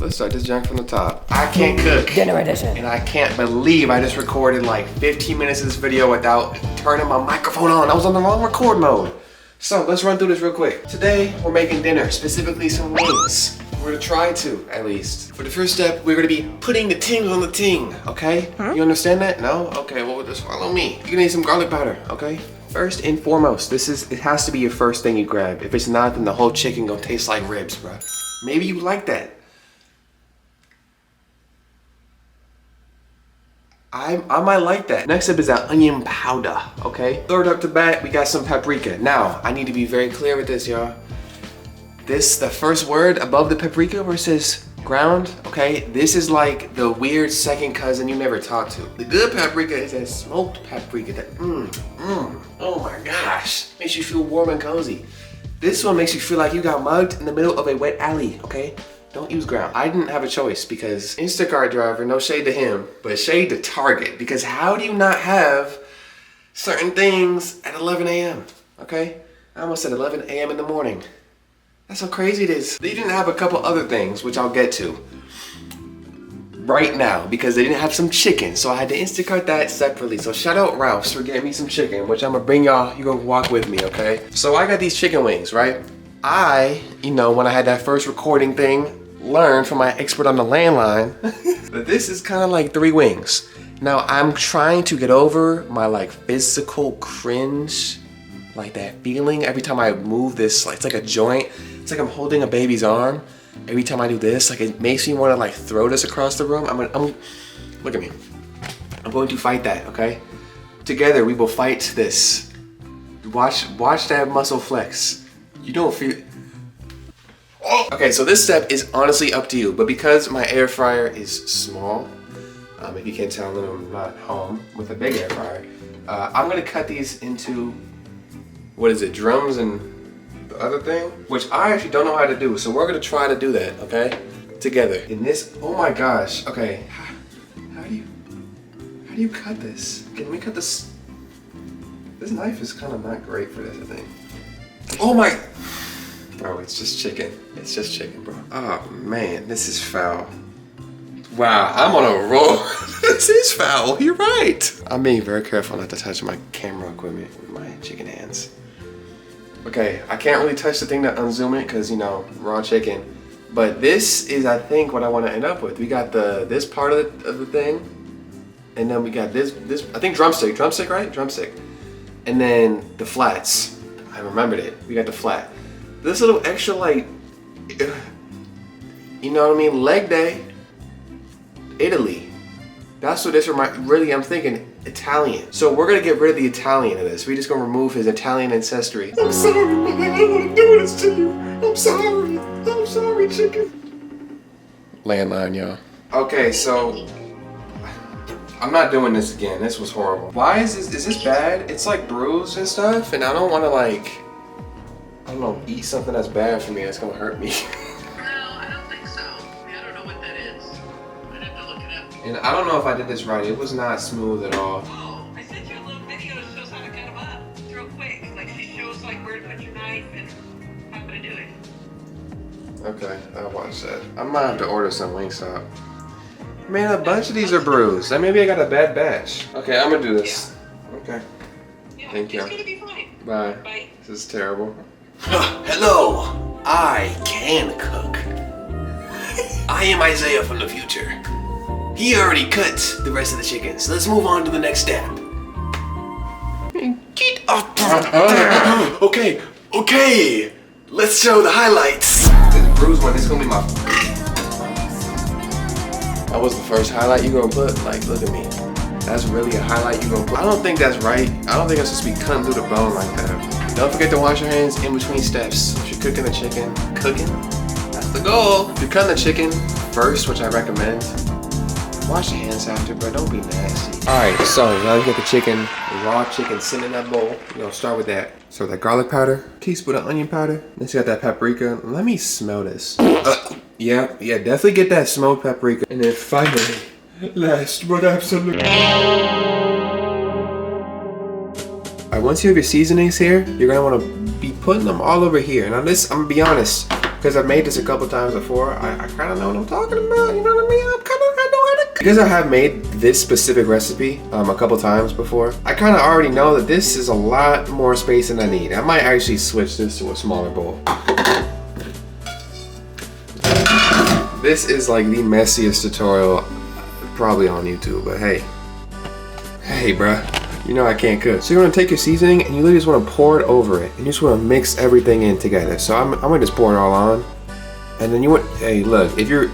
let's start this junk from the top. I can't cook. Dinner edition. And I can't believe I just recorded like 15 minutes of this video without turning my microphone on. I was on the wrong record mode. So let's run through this real quick. Today, we're making dinner, specifically some wings. We're gonna try to, at least. For the first step, we're gonna be putting the ting on the ting, okay? Huh? You understand that? No? Okay, well, just follow me. You're gonna need some garlic powder, okay? First and foremost, it has to be your first thing you grab. If it's not, then the whole chicken gonna taste like ribs, bro. Maybe you like that. I might like that. Next up is that onion powder, okay? Third up to bat, we got some paprika. Now, I need to be very clear with this, y'all. The first word above the paprika where it says ground, okay? This is like the weird second cousin you never talked to. The good paprika is that smoked paprika that, oh my gosh. Makes you feel warm and cozy. This one makes you feel like you got mugged in the middle of a wet alley, okay? Don't use ground. I didn't have a choice because Instacart driver, no shade to him, but shade to Target. Because how do you not have certain things at 11 a.m., okay? I almost said 11 a.m. in the morning. That's how crazy it is. They didn't have a couple other things, which I'll get to right now because they didn't have some chicken. So I had to Instacart that separately. So shout out Ralph's for getting me some chicken, which I'm gonna bring y'all, you're gonna walk with me, okay? So I got these chicken wings, right? When I had that first recording thing, learned from my expert on the landline that this is kind of like 3 wings. Now I'm trying to get over my like physical cringe, like that feeling every time I move this, like it's like a joint. It's like I'm holding a baby's arm. Every time I do this, like it makes me want to like throw this across the room. Look at me. I'm going to fight that, okay? Together we will fight this. Watch that muscle flex. You don't feel. Okay, so this step is honestly up to you, but because my air fryer is small, if you can't tell, I'm not home with a big air fryer, I'm gonna cut these into, what is it, drums and the other thing? Which I actually don't know how to do, so we're gonna try to do that, okay? Together. In this, oh my gosh, okay. How do you cut this? Can we cut this? This knife is kind of not great for this, I think. Oh my. Bro, it's just chicken. It's just chicken, bro. Oh man, this is foul. Wow, I'm on a roll. This is foul, you're right. I'm being very careful not to touch my camera equipment with my chicken hands. Okay, I can't really touch the thing to unzoom it because, you know, raw chicken. But this is, I think, what I want to end up with. We got this part of the thing. And then we got this, I think drumstick, right? Drumstick. And then the flats. I remembered it. We got the flat. This little extra, like, you know what I mean? Leg day, Italy. That's what this really, I'm thinking Italian. So we're gonna get rid of the Italian of this. We're just gonna remove his Italian ancestry. I'm sorry, man, I don't wanna do this to you. I'm sorry, chicken. Landline, y'all. Okay, so I'm not doing this again. This was horrible. Why is this bad? It's like bruised and stuff, and I don't wanna like, I don't know, eat something that's bad for me that's gonna hurt me. No, I don't think so. I don't know what that is. I'd have to look it up. And I don't know if I did this right. It was not smooth at all. Oh, I sent you a little video that shows how to cut them up. It's real quick. Like she shows like where to put your knife and how to do it. Okay, I'll watch that. I might have to order some Wingstop. Man, a bunch of these are bruised. Maybe I got a bad batch. Okay, I'm gonna do this. Yeah. Okay. Yeah, thank you. It's gonna be fine. Bye. Bye. This is terrible. Hello, I can cook. I am Isaiah from the future. He already cut the rest of the chicken, so let's move on to the next step. Get up. Okay. Let's show the highlights. This bruised one, this is gonna be my. That was the first highlight you gonna put? Like, look at me. That's really a highlight you gonna put? I don't think that's right. I don't think it's supposed to be cutting through the bone like that. Don't forget to wash your hands in between steps. If you're cooking the chicken, that's the goal. If you're cutting the chicken first, which I recommend, wash your hands after, but don't be nasty. All right, so now you get the chicken, the raw chicken sitting in that bowl. You're gonna start with that. So that garlic powder, teaspoon of onion powder. Then you got that paprika. Let me smell this. Yeah, definitely get that smoked paprika. And then finally, last but absolutely. Alright, once you have your seasonings here, you're gonna wanna be putting them all over here. Now this, I'm gonna be honest, because I've made this a couple times before, I kind of know what I'm talking about. You know what I mean? I know how to. Because I have made this specific recipe a couple times before, I kind of already know that this is a lot more space than I need. I might actually switch this to a smaller bowl. This is like the messiest tutorial probably on YouTube, but hey, bruh, you know I can't cook. So you're gonna take your seasoning and you literally just wanna pour it over it, and you just wanna mix everything in together. So I'm gonna just pour it all on, and then hey, look, if you're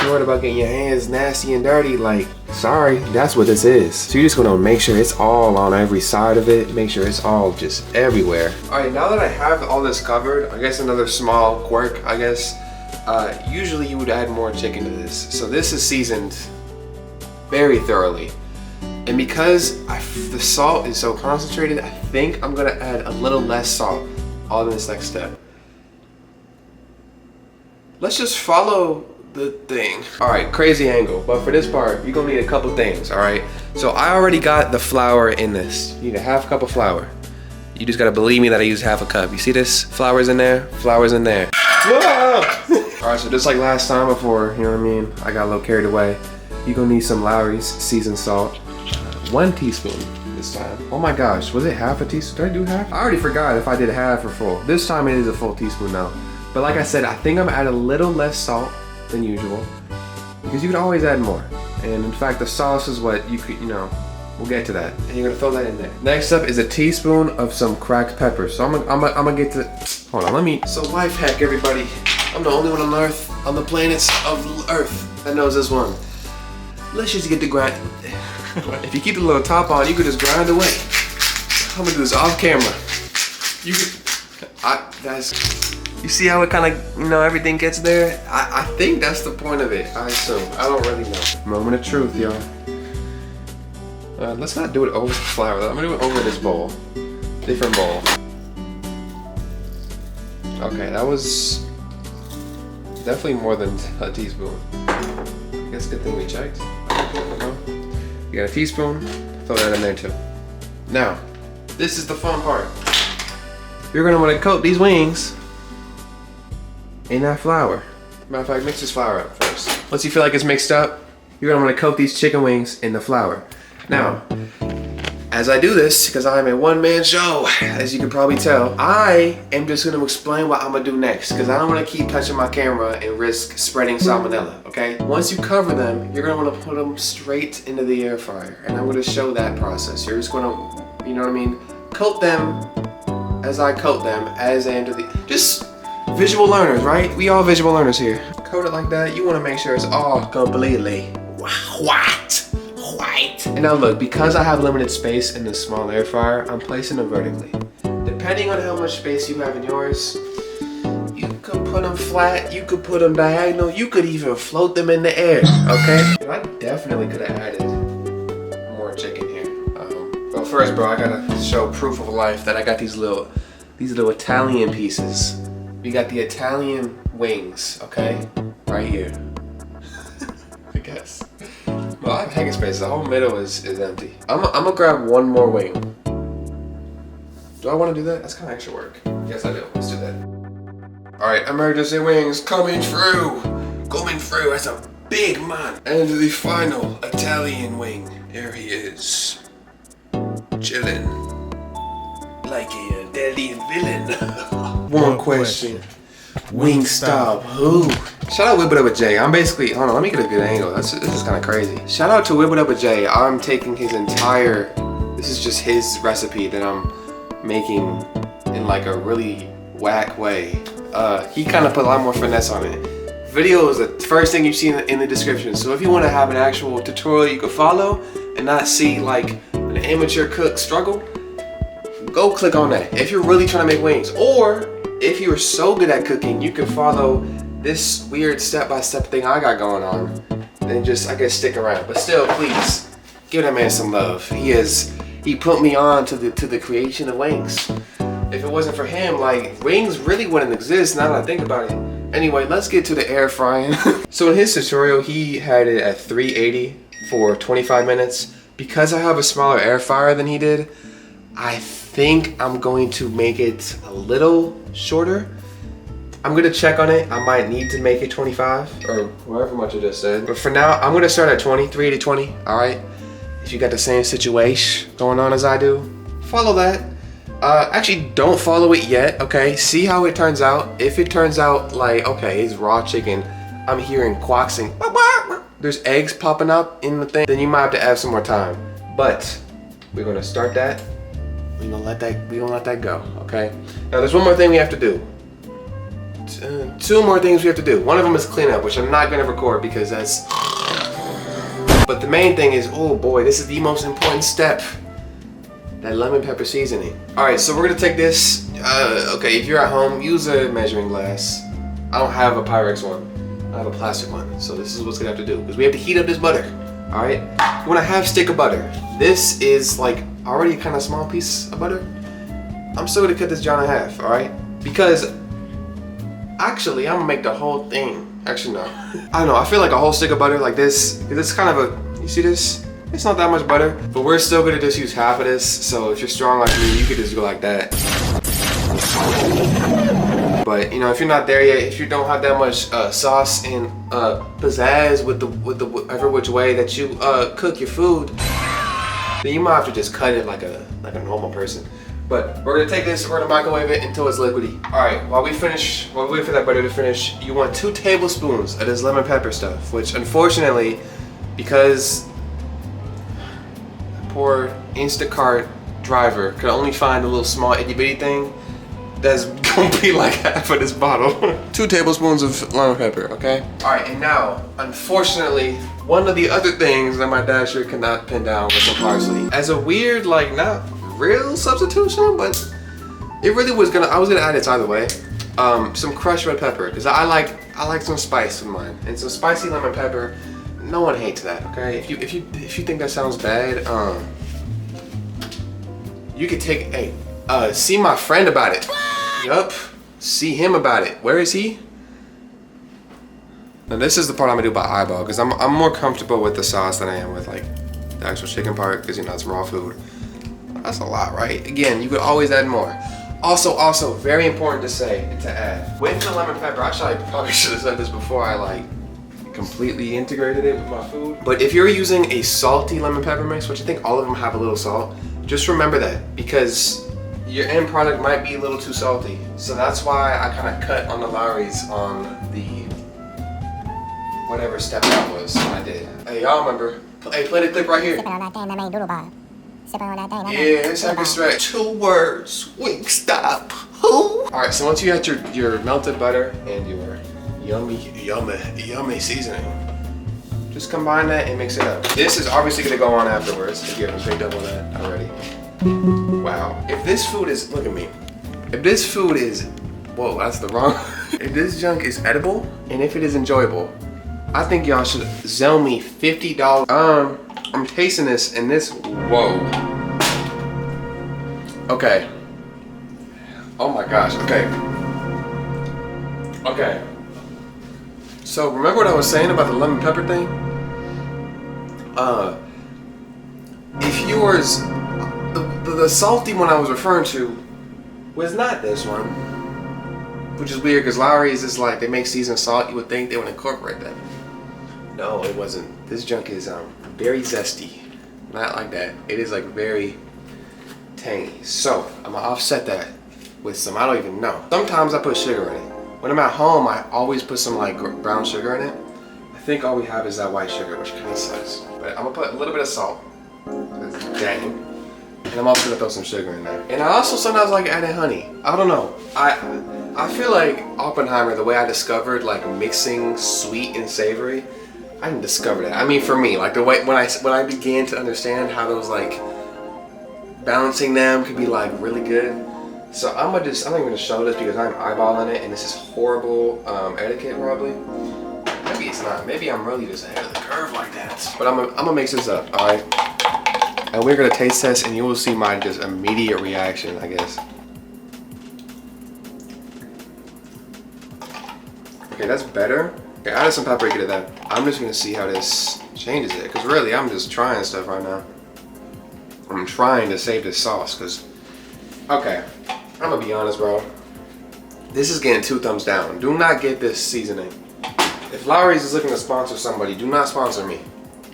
worried about getting your hands nasty and dirty, like, sorry, that's what this is. So you're just gonna make sure it's all on every side of it, make sure it's all just everywhere. All right, now that I have all this covered, I guess another small quirk, I guess, usually you would add more chicken to this. So this is seasoned very thoroughly. And because the salt is so concentrated, I think I'm gonna add a little less salt on this next step. Let's just follow the thing. All right, crazy angle, but for this part, you're gonna need a couple things, all right? So I already got the flour in this. You need a half cup of flour. You just gotta believe me that I used half a cup. You see this? Flour's in there, flour's in there. Whoa! All right, so just like last time before, you know what I mean? I got a little carried away. You're gonna need some Lowry's seasoned salt. 1 teaspoon this time. Oh my gosh, was it half a teaspoon? Did I do half? I already forgot if I did half or full. This time it is a full teaspoon now. But like I said, I think I'm gonna add a little less salt than usual, because you can always add more. And in fact, the sauce is what you could, we'll get to that. And you're gonna throw that in there. Next up is a teaspoon of some cracked pepper. So I'm gonna get to, hold on, so life hack, everybody. I'm the only one on Earth, on the planets of Earth, that knows this one. Let's just get the grind. If you keep the little top on, you could just grind away. I'm gonna do this off camera. You see how it kind of, everything gets there? I think that's the point of it, I assume. I don't really know. Moment of truth, y'all. Let's not do it over the flour though. I'm gonna do it over this bowl. Different bowl. Okay, that was definitely more than a teaspoon. I guess good thing we checked. You got a teaspoon, throw that in there too. Now, this is the fun part. You're gonna wanna coat these wings in that flour. Matter of fact, mix this flour up first. Once you feel like it's mixed up, you're gonna wanna coat these chicken wings in the flour. Now, as I do this, because I'm a one-man show, as you can probably tell, I am just gonna explain what I'm gonna do next, because I don't wanna keep touching my camera and risk spreading salmonella, okay? Once you cover them, you're gonna wanna put them straight into the air fryer, and I'm gonna show that process. You're just gonna, you know what I mean? Coat them as I coat them, as I enter the, just visual learners, right? We all visual learners here. Coat it like that. You wanna make sure it's all completely white. And now look, because I have limited space in this small air fryer, I'm placing them vertically. Depending on how much space you have in yours, you could put them flat, you could put them diagonal, you could even float them in the air, okay? I definitely could have added more chicken here. Well first, bro, I gotta show proof of life that I got these little Italian pieces. We got the Italian wings, okay? Right here. I guess. Well, I have hanging space. The whole middle is empty. I'm gonna grab one more wing. Do I want to do that? That's kind of extra work. Yes, I do. Let's do that. All right, emergency wings coming through. Coming through. That's a big man. And the final Italian wing. There he is. Chilling. Like a deadly villain. One question. Wingstop who? Shout out Whip It Up with Jay. I'm basically, hold on, let me get a good angle. This is kind of crazy. Shout out to Whip It Up with Jay. I'm taking his entire, this is just his recipe that I'm making in like a really whack way. He kind of put a lot more finesse on it. Video is the first thing you see in the description. So if you want to have an actual tutorial you can follow and not see like an amateur cook struggle, go click on that. If you're really trying to make wings, or if you're so good at cooking, you can follow this weird step-by-step thing I got going on, then just, I guess, stick around. But still, please, give that man some love. He put me on to the creation of wings. If it wasn't for him, like, wings really wouldn't exist now that I think about it. Anyway, let's get to the air frying. So in his tutorial, he had it at 380 for 25 minutes. Because I have a smaller air fryer than he did, I think I'm going to make it a little shorter. I'm gonna check on it. I might need to make it 25 or however much I just said. But for now, I'm gonna start at 23 to 20, all right? If you got the same situation going on as I do, follow that. Actually, don't follow it yet, okay? See how it turns out. If it turns out like, okay, it's raw chicken, I'm hearing quaxing, there's eggs popping up in the thing, then you might have to add some more time. But we're gonna start that. We're gonna let that go, okay? Now there's one more thing we have to do. Two more things we have to do. One of them is clean up, which I'm not gonna record because that's... But the main thing is, oh boy, this is the most important step. That lemon pepper seasoning. All right, so we're gonna take this. Okay, if you're at home, use a measuring glass. I don't have a Pyrex one. I have a plastic one. So this is what's gonna have to do, because we have to heat up this butter. All right, you want a half stick of butter. This is like already a kind of small piece of butter. I'm still gonna cut this down in half, all right? Because actually, I'm gonna make the whole thing. Actually, no. I don't know, I feel like a whole stick of butter like this, because it's kind of a, you see this? It's not that much butter, but we're still gonna just use half of this. So if you're strong like me, you could just go like that. But you know, if you're not there yet, if you don't have that much sauce and pizzazz with the every which way that you cook your food, then you might have to just cut it like a normal person. But we're gonna take this, we're gonna microwave it until it's liquidy. All right, while we wait for that butter to finish, you want 2 tablespoons of this lemon pepper stuff, which unfortunately, because poor Instacart driver could only find a little small itty bitty thing, that's gonna be like half of this bottle. 2 tablespoons of lemon pepper, okay? All right, and now, unfortunately, one of the other things that my dad sure cannot pin down was some parsley. As a weird, like, not real substitution, but it really was I was gonna add it either way. Some crushed red pepper, because I like some spice in mine, and some spicy lemon pepper. No one hates that, okay? If you think that sounds bad, you could take see my friend about it. Yup, see him about it. Where is he? Now this is the part I'm gonna do by eyeball, because I'm more comfortable with the sauce than I am with like the actual chicken part, because you know it's raw food. That's a lot, right? Again, you could always add more. Also, very important to say to add with the lemon pepper. Actually, I probably should have said this before I like completely integrated it with my food. But if you're using a salty lemon pepper mix, which I think all of them have a little salt, just remember that, because your end product might be a little too salty. So that's why I kind of cut on the Lowry's on the whatever step that was I did. Hey, y'all remember? Hey, play the clip right here. Yeah, it's like a stretch. 2 words, Wingstop. All right, so once you got your melted butter and your yummy seasoning, just combine that and mix it up. This is obviously gonna go on afterwards, if you haven't picked up on that already. Wow, if this food is, look at me. If this food is, whoa, that's the wrong. If this junk is edible, and if it is enjoyable, I think y'all should Zelle me $50. I'm tasting this, and this, whoa. Okay. Oh my gosh, okay. Okay. So remember what I was saying about the lemon pepper thing? If yours, the salty one I was referring to was not this one, which is weird because Lowry's is like, they make seasoned salt. You would think they would incorporate that. No, it wasn't. This junk is very zesty. Not like that. It is like very tangy. So I'm gonna offset that with some, I don't even know. Sometimes I put sugar in it. When I'm at home, I always put some like brown sugar in it. I think all we have is that white sugar, which kind of sucks. But I'm gonna put a little bit of salt. Dang. And I'm also gonna throw some sugar in there. And I also sometimes like adding honey. I don't know. I feel like Oppenheimer, the way I discovered like mixing sweet and savory, I didn't discover that. I mean, for me, like the way when I began to understand how those like balancing them could be like really good. So I'm not even gonna show this because I'm eyeballing it, and this is horrible etiquette probably. Maybe it's not. Maybe I'm really just ahead of the curve like that. But I'm gonna mix this up, all right? And we're gonna taste test, and you will see my just immediate reaction, I guess. Okay, that's better. Okay, I added some paprika to that. I'm just gonna see how this changes it, because really, I'm just trying stuff right now. I'm trying to save this sauce, because, okay, I'm gonna be honest, bro. This is getting 2 thumbs down. Do not get this seasoning. If Lowry's is looking to sponsor somebody, do not sponsor me.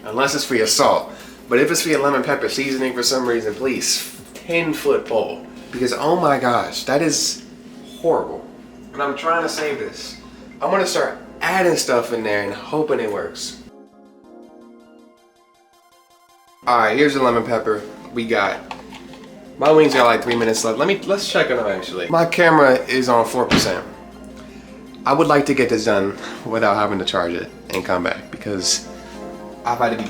Unless it's for your salt. But if it's for your lemon pepper seasoning for some reason, please, 10-foot pole. Because oh my gosh, that is horrible. And I'm trying to save this. I'm gonna start adding stuff in there and hoping it works. Alright, here's the lemon pepper we got. My wings got like 3 minutes left. Let's check on them actually. My camera is on 4%. I would like to get this done without having to charge it and come back because I've had to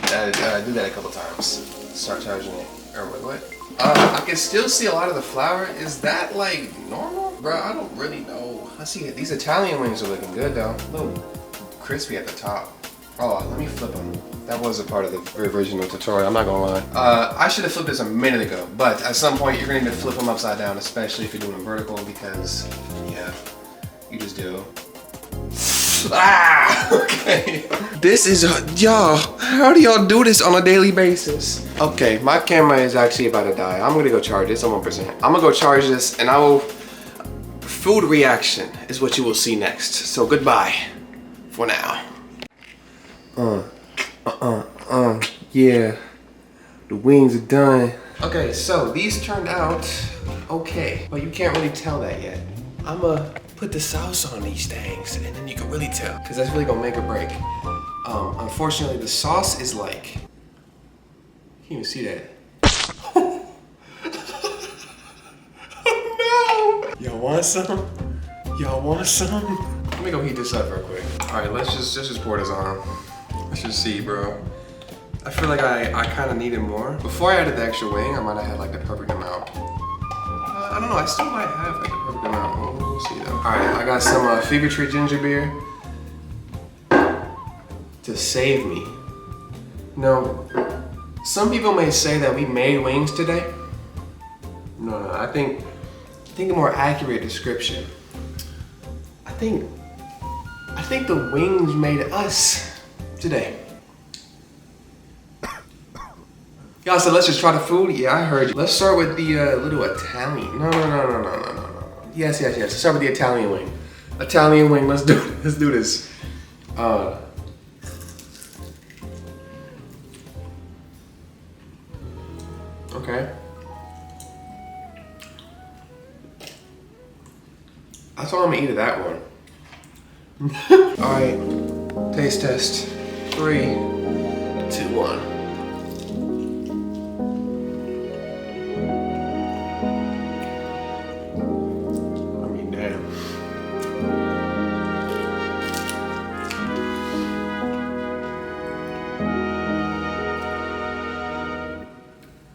do that a couple times. Start charging it. Or what? I can still see a lot of the flour. Is that like normal? Bro, I don't really know. I see these Italian wings are looking good though. A little crispy at the top. Oh, let me flip them. That was a part of the original tutorial, I'm not gonna lie. I should have flipped this a minute ago, but at some point you're gonna need to flip them upside down, especially if you're doing them vertical because, yeah, you just do. Ah, okay. This is, y'all, how do y'all do this on a daily basis? Okay, my camera is actually about to die. I'm gonna go charge this on 1%. I'm gonna go charge this and I will, food reaction is what you will see next. So goodbye for now. Yeah, the wings are done. Okay, so these turned out okay, but you can't really tell that yet. I'ma put the sauce on these things and then you can really tell, because that's really gonna make or break. Unfortunately, the sauce is like, you can't even see that. Oh no! Y'all want some? Y'all want some? Let me go heat this up real quick. All right, let's just pour this on. Let's just see, bro. I feel like I kind of needed more. Before I added the extra wing, I might have had like the perfect amount. I don't know, I still might have like the perfect amount. We'll see though. All right, I got some Fever Tree ginger beer to save me. No, some people may say that we made wings today. No, I think a more accurate description. I think the wings made us today. Y'all said let's just try the food. Yeah, I heard you. Let's start with the little Italian. No. Yes. Let's start with the Italian wing. Italian wing. Let's do this. Okay. That's all I'm gonna eat of that one. All right. Taste test. 3, 2, 1.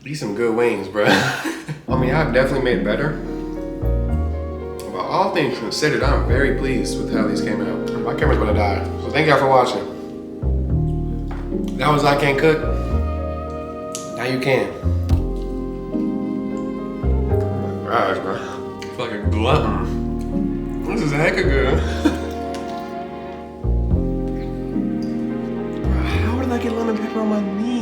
These some good wings, bro. I mean, I've definitely made better. But all things considered, I'm very pleased with how these came out. My camera's gonna die. So thank y'all for watching. That was I Can't Cook. Now you can. Gosh, bro. I feel like a glutton. This is hecka good. Bro, how did I get lemon pepper on my knee?